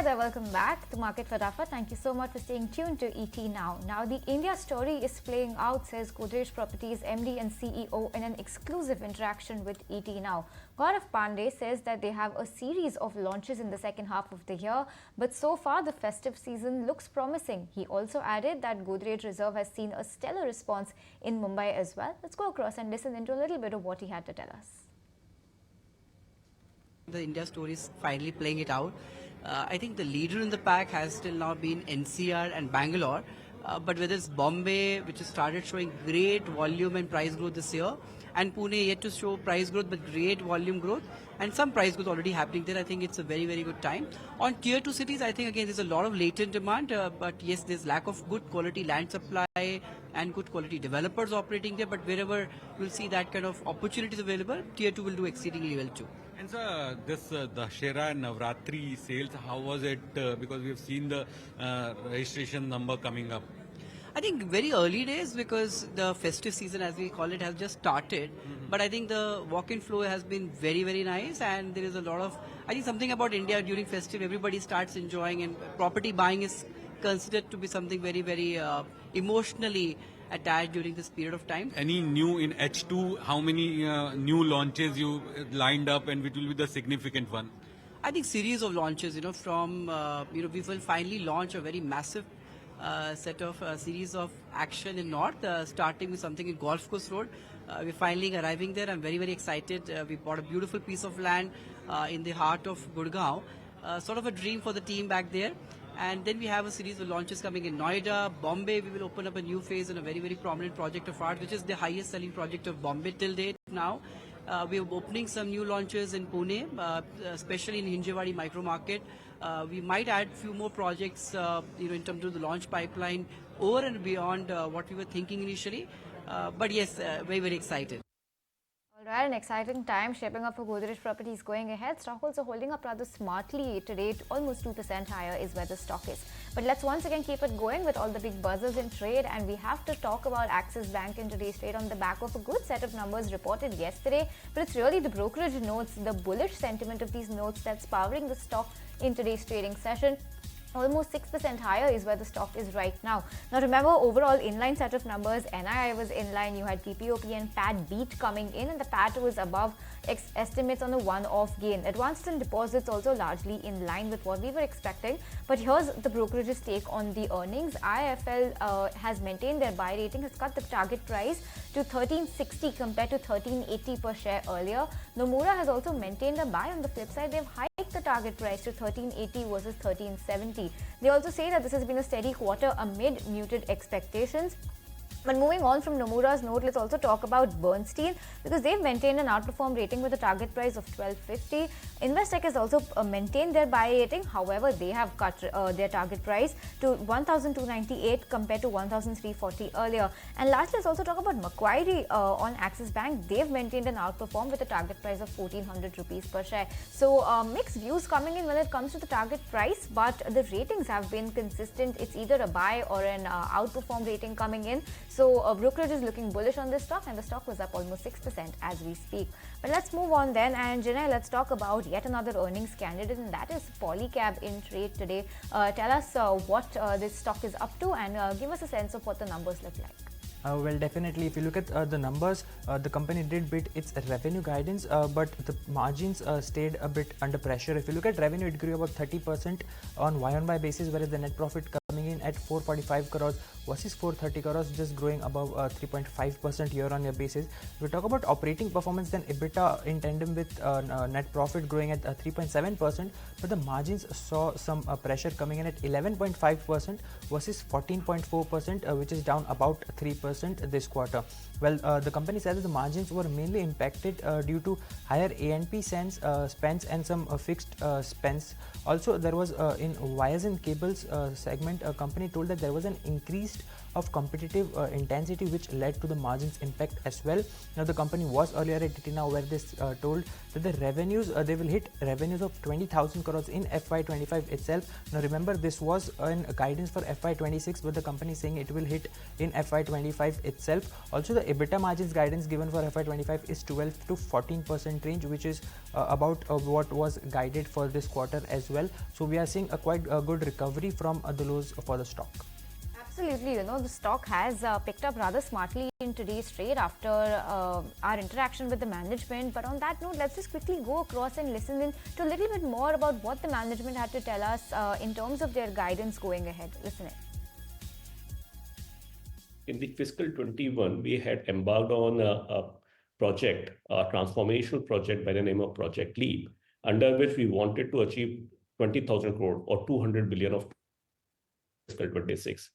there, welcome back to Market Fatafat. Thank you so much for staying tuned to ET Now. Now, the India story is playing out, says Godrej Properties MD and CEO in an exclusive interaction with ET Now. Gaurav Pandey says that they have a series of launches in the second half of the year, but so far the festive season looks promising. He also added that Godrej Reserve has seen a stellar response in Mumbai as well. Let's go across and listen into a little bit of what he had to tell us. The India story is finally playing it out. I think the leader in the pack has still now been NCR and Bangalore. But whether it's Bombay, which has started showing great volume and price growth this year, and Pune yet to show price growth but great volume growth, and some price growth already happening there, I think it's a very, very good time. On tier 2 cities, I think again there's a lot of latent demand, but yes, there's lack of good quality land supply and good quality developers operating there, but wherever you'll see that kind of opportunities available, tier 2 will do exceedingly well too. And sir, this Dussehra and Navratri sales, how was it? Because we have seen the registration number coming up. I think very early days because the festive season, as we call it, has just started. But I think the walk-in flow has been very, very nice, and there is a lot of, I think something about India during festive, everybody starts enjoying, and property buying is considered to be something very, very emotionally attached during this period of time. Any new in H2, how many new launches you lined up, and which will be the significant one? I think series of launches, from, we will finally launch a very massive set of series of action in North, starting with something in Golf Course Road. We're finally arriving there. I'm very, very excited. We bought a beautiful piece of land in the heart of Gurgaon. Sort of a dream for the team back there. And then we have a series of launches coming in Noida, Bombay. We will open up a new phase in a very, very prominent project of ours, which is the highest selling project of Bombay till date now. We are opening some new launches in Pune, especially in Hinjewadi micro market. We might add a few more projects, in terms of the launch pipeline over and beyond what we were thinking initially. But yes, very, very excited. Alright, an exciting time shaping up for Godrej Properties going ahead. Stock also holding up rather smartly today, almost 2% higher is where the stock is. But let's once again keep it going with all the big buzzers in trade, and we have to talk about Axis Bank in today's trade on the back of a good set of numbers reported yesterday. But it's really the brokerage notes, the bullish sentiment of these notes that's powering the stock in today's trading session. Almost 6% higher is where the stock is right now. Now remember, overall inline set of numbers, NII was inline, you had PPOP and PAT beat coming in, and the PAT was above estimates on the one-off gain. Advanced and deposits also largely in line with what we were expecting. But here's the brokerage's take on the earnings. IIFL has maintained their buy rating, has cut the target price to 1360 compared to 1380 per share earlier. Nomura has also maintained a buy. On the flip side, they've hiked the target price to 1380 versus 1370. They also say that this has been a steady quarter amid muted expectations. But moving on from Nomura's note, let's also talk about Bernstein, because they've maintained an outperform rating with a target price of 1250. Investec has also maintained their buy rating. However, they have cut their target price to 1298 compared to 1340 earlier. And lastly, let's also talk about Macquarie on Axis Bank. They've maintained an outperform with a target price of 1400 rupees per share. So mixed views coming in when it comes to the target price, but the ratings have been consistent. It's either a buy or an outperform rating coming in. So brokerage is looking bullish on this stock, and the stock was up almost 6% as we speak. But let's move on then, and Janai, let's talk about yet another earnings candidate, and that is Polycab in trade today. Tell us what this stock is up to, and give us a sense of what the numbers look like. Well, definitely, if you look at the numbers, the company did beat its revenue guidance, but the margins stayed a bit under pressure. If you look at revenue, it grew about 30% on Y-on-Y basis, whereas the net profit coming in at 445 crores versus 430 crores, just growing above 3.5% year-on-year basis. If we talk about operating performance, then EBITDA in tandem with net profit growing at 3.7%, but the margins saw some pressure coming in at 11.5% versus 14.4%, which is down about 3% this quarter. Well, the company said that the margins were mainly impacted due to higher A&P spends and some fixed spends. Also, there was in wires and cables segment, a company told that there was an increased midst of competitive intensity, which led to the margins impact as well. Now the company was earlier at Titina where this told that the revenues they will hit revenues of 20,000 crores in FY25 itself. Now remember, this was a guidance for FY26, but the company is saying it will hit in FY25 itself. Also, the EBITDA margins guidance given for FY25 is 12 to 14% range, which is about what was guided for this quarter as well. So we are seeing a quite good recovery from the lows for the stock. Absolutely, the stock has picked up rather smartly in today's trade after our interaction with the management. But on that note, let's just quickly go across and listen in to a little bit more about what the management had to tell us in terms of their guidance going ahead. Listen in. In the fiscal 21, we had embarked on a project, a transformational project by the name of Project Leap, under which we wanted to achieve 20,000 crore or 200 billion of fiscal 26.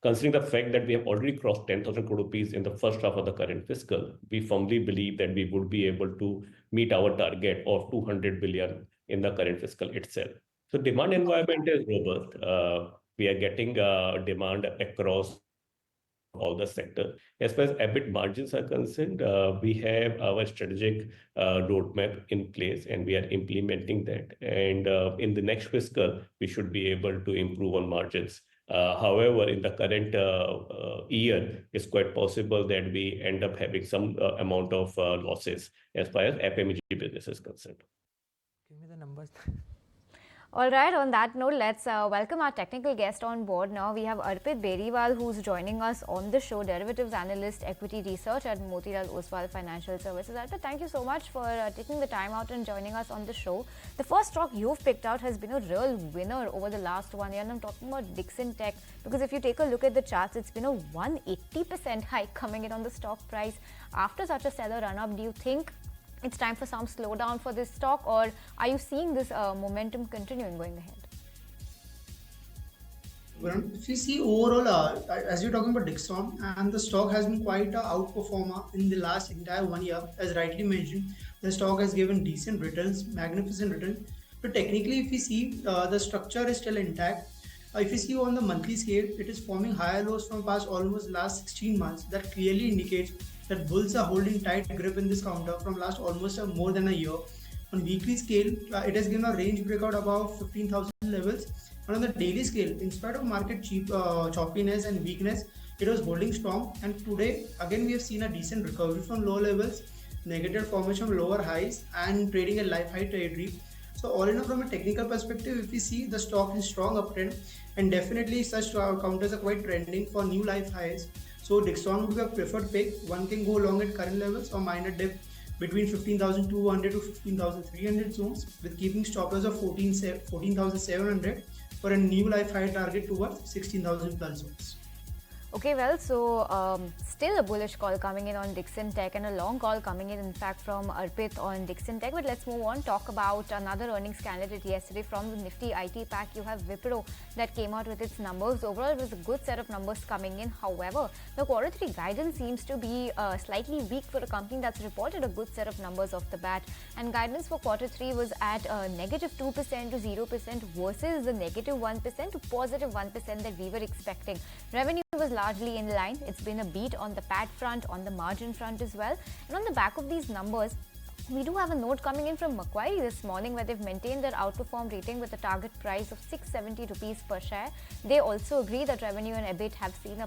Considering the fact that we have already crossed 10,000 crore rupees in the first half of the current fiscal, we firmly believe that we would be able to meet our target of 200 billion in the current fiscal itself. So demand environment is robust. We are getting demand across all the sector. As far as EBIT margins are concerned, we have our strategic roadmap in place and we are implementing that. And in the next fiscal, we should be able to improve on margins. However, in the current year, it's quite possible that we end up having some amount of losses as far as FMEG business is concerned. Give me the numbers. All right, on that note, let's welcome our technical guest on board now. We have Arpit Beriwal, who's joining us on the show, Derivatives Analyst, Equity Research at Motilal Oswal Financial Services. Arpit, thank you so much for taking the time out and joining us on the show. The first stock you've picked out has been a real winner over the last 1 year, and I'm talking about Dixon Tech, because if you take a look at the charts, it's been a 180% hike coming in on the stock price. After such a stellar run-up, do you think it's time for some slowdown for this stock, or are you seeing this momentum continuing going ahead? Well, if you see overall, as you're talking about Dixon, and the stock has been quite an outperformer in the last entire 1 year. As rightly mentioned, the stock has given decent returns, magnificent returns. But technically, if you see, the structure is still intact. If you see on the monthly scale, it is forming higher lows from past almost last 16 months. That clearly indicates that bulls are holding tight grip in this counter from last almost more than a year. On weekly scale, it has given a range breakout above 15,000 levels. And on the daily scale, in spite of market choppiness and weakness, it was holding strong. And today, again, we have seen a decent recovery from low levels, negative formation from lower highs, and trading a life high territory. So all in all, from a technical perspective, if we see the stock in strong uptrend, and definitely such counters are quite trending for new life highs. So Dixon would be a preferred pick. One can go long at current levels or minor dip between 15,200 to 15,300 zones, with keeping stop loss of 14,700 for a new life high target towards 16,000 plus zones. Okay, well, so still a bullish call coming in on Dixon Tech and a long call coming in fact, from Arpit on Dixon Tech. But let's move on, talk about another earnings candidate yesterday from the Nifty IT pack. You have Wipro that came out with its numbers. Overall, it was a good set of numbers coming in. However, the quarter 3 guidance seems to be slightly weak for a company that's reported a good set of numbers off the bat. And guidance for quarter 3 was at negative 2% to 0% versus the negative 1% to positive 1% that we were expecting. Revenue was largely in line. It's been a beat on the PAT front, on the margin front as well. And on the back of these numbers, we do have a note coming in from Macquarie this morning where they've maintained their outperform rating with a target price of 670 rupees per share. They also agree that revenue and EBIT have seen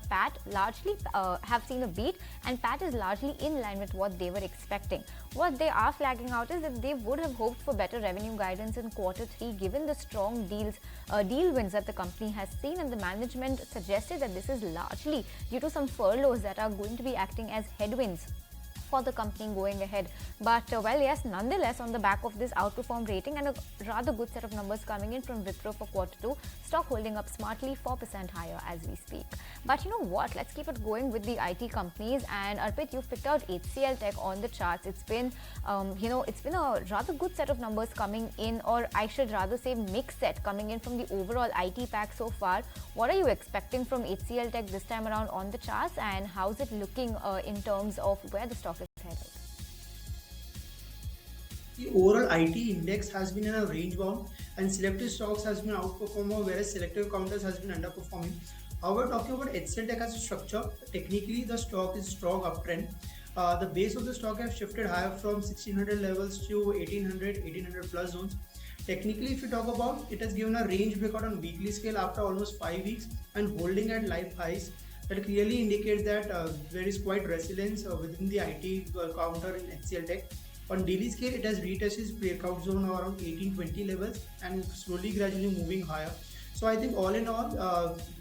a beat, and PAT is largely in line with what they were expecting. What they are flagging out is that they would have hoped for better revenue guidance in quarter 3 given the strong deal wins that the company has seen, and the management suggested that this is largely due to some furloughs that are going to be acting as headwinds for the company going ahead. But well, yes, nonetheless, on the back of this outperform rating and a rather good set of numbers coming in from Wipro for quarter 2, stock holding up smartly 4% higher as we speak. But you know what, let's keep it going with the IT companies. And Arpit, you've picked out HCL Tech on the charts. It's been it's been a rather good set of numbers coming in, or I should rather say mixed set coming in from the overall IT pack so far. What are you expecting from HCL Tech this time around on the charts, and how's it looking in terms of where the stock is headed? The overall IT index has been in a range bound, and selective stocks has been outperformer, whereas selective counters has been underperforming. However, talking about HCL Tech as a structure, technically the stock is strong uptrend. The base of the stock have shifted higher from 1600 levels to 1800 plus zones. Technically, if you talk about, it has given a range breakout on weekly scale after almost 5 weeks and holding at life highs. That clearly indicates that there is quite resilience within the IT counter in HCL Tech. On daily scale, it has retested its breakout zone around 1820 levels and slowly gradually moving higher. So I think all in all,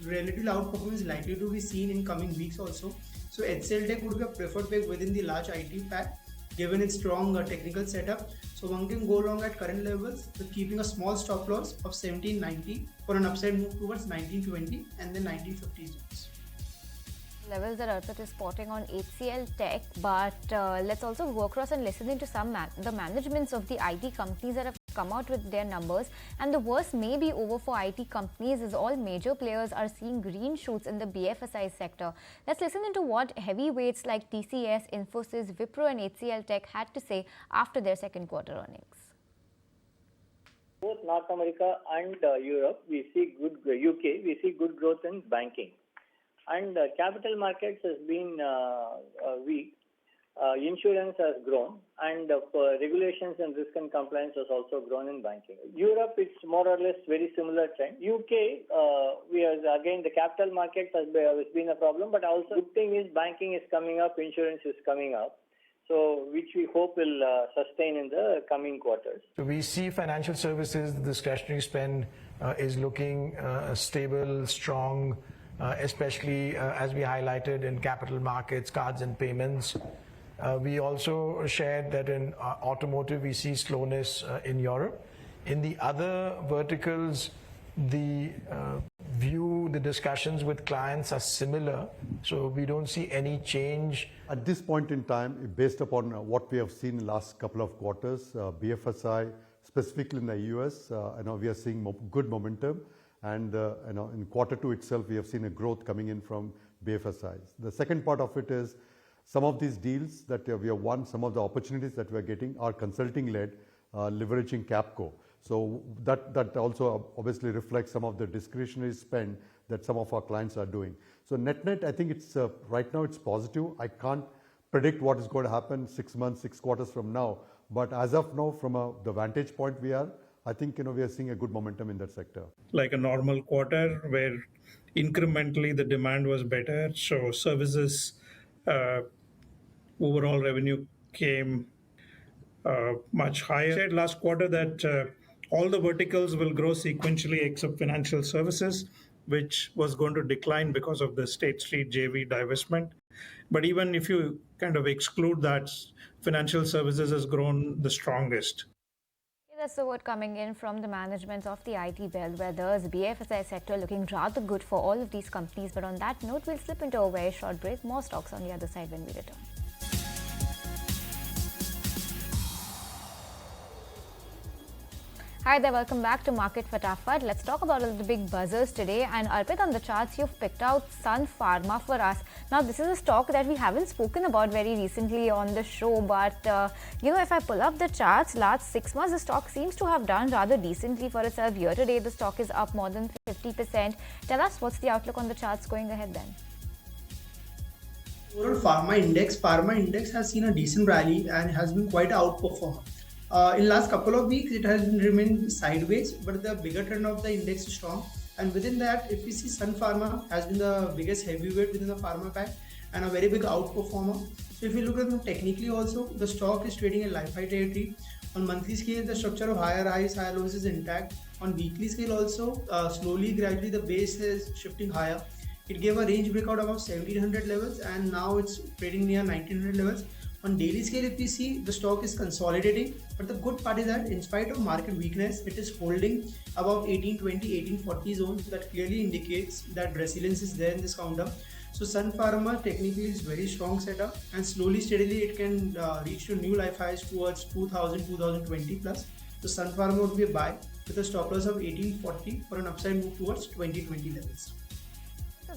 relative outperformance is likely to be seen in coming weeks also. So HCL Tech would be a preferred pick within the large IT pack given its strong technical setup. So one can go long at current levels with keeping a small stop loss of 1790 for an upside move towards 1920 and then 1950 zones. Levels that Arpit is spotting on HCL Tech, but let's also go across and listen into some the managements of the IT companies that have come out with their numbers. And the worst may be over for IT companies as all major players are seeing green shoots in the BFSI sector. Let's listen into what heavyweights like TCS, Infosys, Wipro and HCL Tech had to say after their second quarter earnings. Both North America and Europe, we see good, UK, we see good growth in banking. And capital markets has been weak. Insurance has grown, and regulations and risk and compliance has also grown in banking. Europe, it's more or less very similar trend. UK, again the capital markets has been a problem, but also good thing is banking is coming up, insurance is coming up. So, which we hope will sustain in the coming quarters. So we see financial services, the discretionary spend is looking stable, strong, especially as we highlighted in capital markets, cards and payments. We also shared that in automotive we see slowness in Europe. In the other verticals, the the discussions with clients are similar, so we don't see any change. At this point in time, based upon what we have seen in the last couple of quarters, BFSI, specifically in the US, we are seeing good momentum. And in quarter two itself, we have seen a growth coming in from BFSIs. The second part of it is some of these deals that we have won, some of the opportunities that we are getting are consulting-led, leveraging Capco. So that also obviously reflects some of the discretionary spend that some of our clients are doing. So net-net, I think it's right now it's positive. I can't predict what is going to happen 6 months, 6 quarters from now. But as of now, from the vantage point I think we are seeing a good momentum in that sector. Like a normal quarter where incrementally the demand was better, so services overall revenue came much higher. I said last quarter that all the verticals will grow sequentially except financial services, which was going to decline because of the State Street JV divestment. But even if you kind of exclude that, financial services has grown the strongest. That's the word coming in from the management of the IT bellwethers. BFSI sector looking rather good for all of these companies. But on that note, we'll slip into a very short break. More stocks on the other side when we return. Hi there, welcome back to Market Fatafat. Let's talk about all the big buzzers today. And Arpit, on the charts, you've picked out Sun Pharma for us. Now, this is a stock that we haven't spoken about very recently on the show. But, if I pull up the charts, last 6 months, the stock seems to have done rather decently for itself. Year to date, the stock is up more than 50%. Tell us, what's the outlook on the charts going ahead then? Overall pharma index has seen a decent rally and has been quite an outperformer. In last couple of weeks, it has remained sideways, but the bigger trend of the index is strong. And within that, if we see Sun Pharma has been the biggest heavyweight within the pharma pack and a very big outperformer. So if you look at them technically also, the stock is trading in life high territory. On monthly scale, the structure of higher highs, higher lows is intact. On weekly scale also, slowly, gradually, the base is shifting higher. It gave a range breakout above 1700 levels and now it's trading near 1900 levels. On daily scale, if we see, the stock is consolidating, but the good part is that in spite of market weakness, it is holding above 1820, 1840 zones. That clearly indicates that resilience is there in this counter. So Sun Pharma technically is very strong setup and slowly, steadily it can reach to new life highs towards 2000, 2020 plus. So Sun Pharma would be a buy with a stop loss of 1840 for an upside move towards 2020 levels.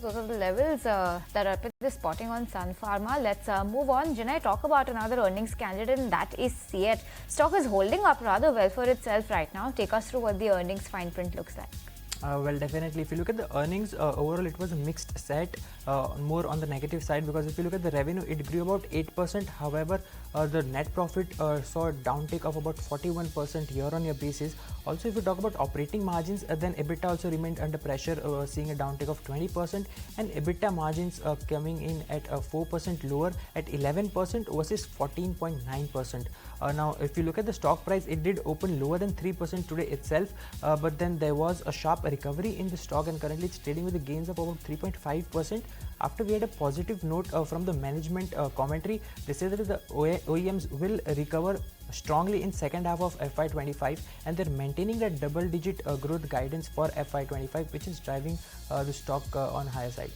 Those are the levels that Arpit is spotting on Sun Pharma. Let's move on. Jinai, talk about another earnings candidate, and that is CEAT. Stock is holding up rather well for itself right now. Take us through what the earnings fine print looks like. Well, definitely. If you look at the earnings, overall it was a mixed set, more on the negative side, because if you look at the revenue, it grew about 8%. However, the net profit saw a downtick of about 41% year-on-year basis. Also, if you talk about operating margins, then EBITDA also remained under pressure, seeing a downtick of 20%, and EBITDA margins coming in at 4% lower at 11% versus 14.9%. Now, if you look at the stock price, it did open lower than 3% today itself, but then there was a sharp recovery in the stock, and currently it's trading with the gains of about 3.5%. After we had a positive note from the management commentary, they say that the OEMs will recover strongly in second half of FY25, and they're maintaining that double-digit growth guidance for FY25, which is driving the stock on higher side.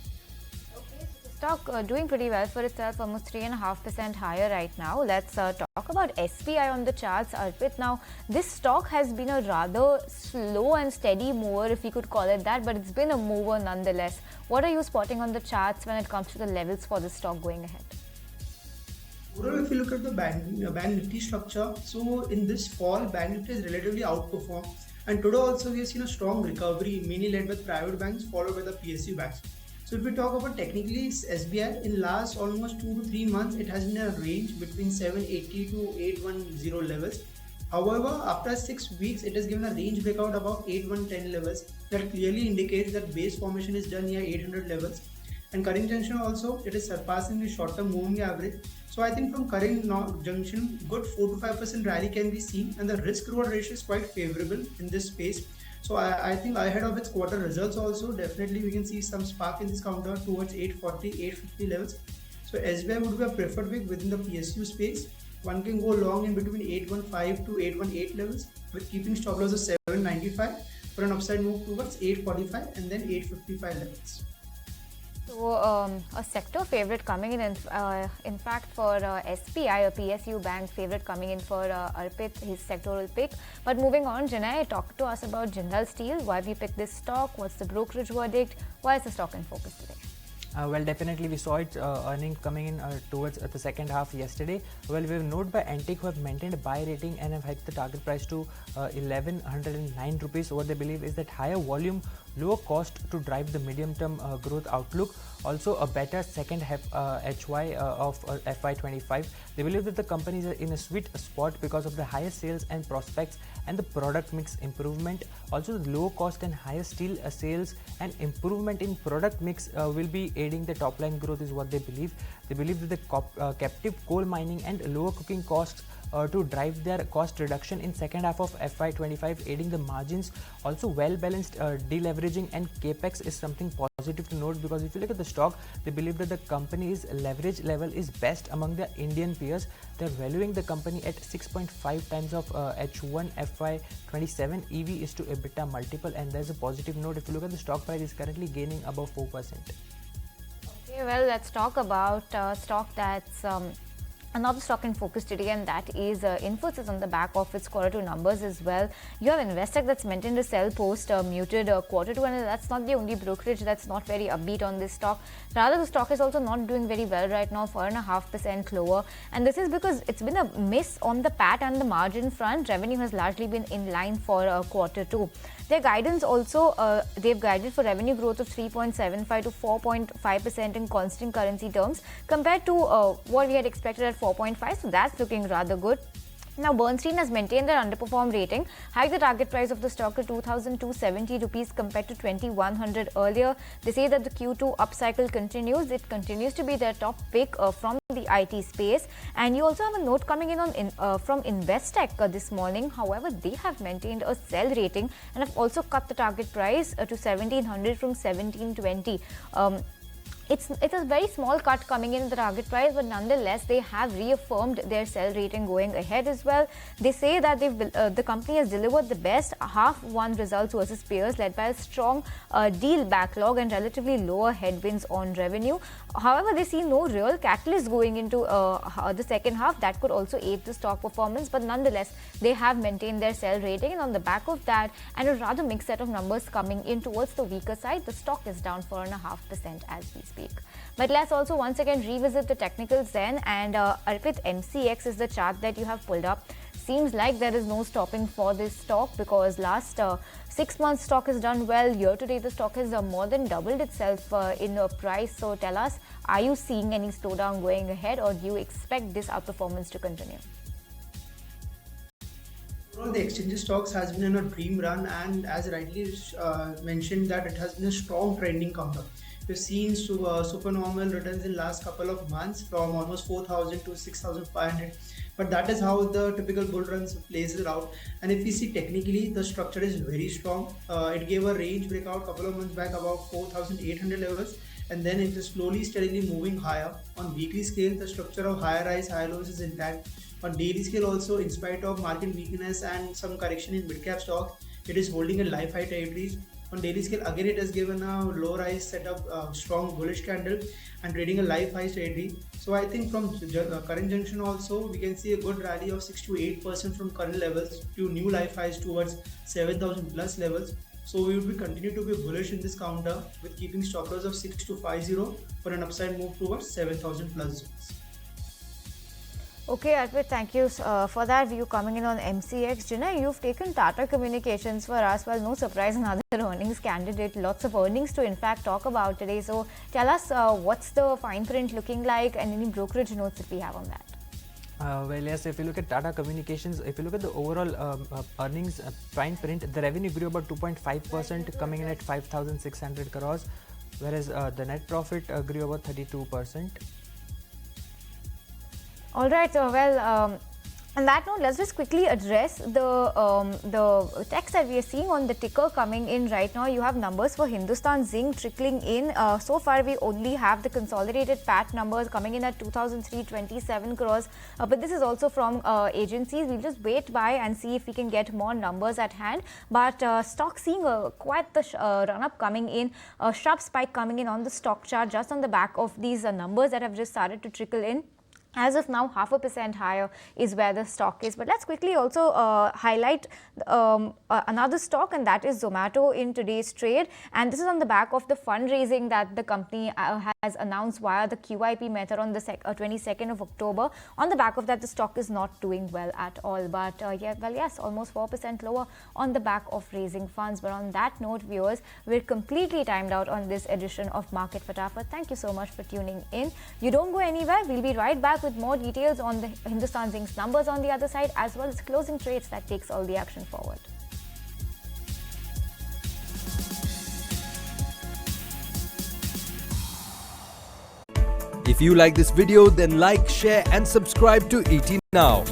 Stock doing pretty well for itself, almost 3.5% higher right now. Let's talk about SBI on the charts, Arpit. Now, this stock has been a rather slow and steady mover, if you could call it that, but it's been a mover nonetheless. What are you spotting on the charts when it comes to the levels for the stock going ahead? Overall, if you look at the bank nifty structure, so in this fall, bank nifty has relatively outperformed, and today also we have seen a strong recovery, mainly led by private banks, followed by the PSU banks. So if we talk about technically SBI, in last almost 2 to 3 months, it has been a range between 780 to 810 levels. However, after 6 weeks, it has given a range breakout above 8110 levels. That clearly indicates that base formation is done near 800 levels. And current junction also, it is surpassing the short-term moving average. So I think from current junction, good 4 to 5% rally can be seen, and the risk-reward ratio is quite favorable in this space. So I think ahead of its quarter results also, definitely we can see some spark in this counter towards 840, 850 levels. So SBI would be a preferred pick within the PSU space. One can go long in between 815 to 818 levels, with keeping stop loss of 795 for an upside move towards 845 and then 855 levels. So, a sector favorite coming in fact for SBI, a PSU bank favorite coming in for Arpit, his sectoral pick. But moving on, Janay, talk to us about Jindal Steel. Why we picked this stock? What's the brokerage verdict? Why is the stock in focus today? Well, definitely we saw its earnings coming in towards the second half yesterday. Well, we have noted by Antique, who have maintained a buy rating and have hiked the target price to 1109 rupees. What they believe is that higher volume, lower cost to drive the medium-term growth outlook. Also, a better second half HY of FY25. They believe that the company is in a sweet spot because of the higher sales and prospects and the product mix improvement. Also, the low cost and higher steel sales and improvement in product mix will be aiding the top line growth, is what they believe. They believe that the captive coal mining and lower cooking costs to drive their cost reduction in second half of FY25, aiding the margins. Also, well balanced deleveraging and capex is something positive to note, because if you look at the stock, they believe that the company's leverage level is best among the Indian peers. They're valuing the company at 6.5 times of H1 FY27 EV is to EBITDA multiple, and there's a positive note. If you look at the stock price, is currently gaining above 4%. Okay, well, let's talk about stock that's another stock in focus today, and that is Infosys on the back of its Q2 numbers as well. You have Investec that's maintained a sell post muted Q2, and that's not the only brokerage that's not very upbeat on this stock. Rather, the stock is also not doing very well right now, 4.5% lower, and this is because it's been a miss on the PAT and the margin front. Revenue has largely been in line for Q2. Their guidance also, they've guided for revenue growth of 3.75 to 4.5% in constant currency terms, compared to what we had expected at 4.5, so that's looking rather good. Now, Bernstein has maintained their underperform rating, hiked the target price of the stock to 2,270 rupees compared to 2,100 earlier. They say that the Q2 upcycle continues. It continues to be their top pick from the IT space. And you also have a note coming in on from Investec this morning. However, they have maintained a sell rating and have also cut the target price to 1,700 from 1,720. It's a very small cut coming in the target price, but nonetheless, they have reaffirmed their sell rating going ahead as well. They say that the company has delivered the best half-one results versus peers, led by a strong deal backlog and relatively lower headwinds on revenue. However, they see no real catalyst going into the second half that could also aid the stock performance, but nonetheless, they have maintained their sell rating, and on the back of that, and a rather mixed set of numbers coming in towards the weaker side, the stock is down 4.5% as we speak. But let's also once again revisit the technicals then, and Arpit, MCX is the chart that you have pulled up. seems like there is no stopping for this stock because last 6 months stock has done well. Year to date the stock has more than doubled itself in price. So tell us, are you seeing any slowdown going ahead or do you expect this outperformance to continue? Overall, the exchange stocks has been in a dream run, and as rightly mentioned, that it has been a strong trending counter. We've seen supernormal returns in last couple of months from almost 4,000 to 6,500. But that is how the typical bull runs plays it out. And if we see technically, the structure is very strong. It gave a range breakout couple of months back about 4,800 levels, and then it is slowly steadily moving higher. On weekly scale, the structure of higher highs, higher lows is intact. On daily scale also, in spite of market weakness and some correction in mid-cap stock, it is holding a life high territories. On daily scale, again it has given a low rise setup, strong bullish candle and trading a life high territory. So I think from current junction also, we can see a good rally of 6 to 8% from current levels to new life highs towards 7,000 plus levels. So we would be continue to be bullish in this counter with keeping stop loss of 6 to 50 for an upside move towards 7,000 plus zones. Okay, Arpit, thank you for that view coming in on MCX. Jinay, you've taken Tata Communications for us. Well, no surprise, another earnings candidate. Lots of earnings to in fact talk about today. So tell us what's the fine print looking like and any brokerage notes if we have on that. Well, yes, if you look at Tata Communications, if you look at the overall earnings fine print, the revenue grew about 2.5%, coming in at 5,600 crores, whereas the net profit grew about 32%. All right, on that note, let's just quickly address the text that we are seeing on the ticker coming in right now. You have numbers for Hindustan Zinc trickling in. So far, we only have the consolidated PAT numbers coming in at 2,327 crores. But this is also from agencies. We'll just wait by and see if we can get more numbers at hand. But stock seeing quite the run-up coming in, a sharp spike coming in on the stock chart just on the back of these numbers that have just started to trickle in. As of now, 0.5% higher is where the stock is. But let's quickly also highlight another stock, and that is Zomato in today's trade. And this is on the back of the fundraising that the company has announced via the QIP method on the 22nd of October. On the back of that, the stock is not doing well at all. But yes, almost 4% lower on the back of raising funds. But on that note, viewers, we're completely timed out on this edition of Market Fatafat. Thank you so much for tuning in. You don't go anywhere. We'll be right back with more details on the Hindustan Zinc's numbers on the other side, as well as closing trades that takes all the action forward. If you like this video, then like, share and subscribe to ET Now.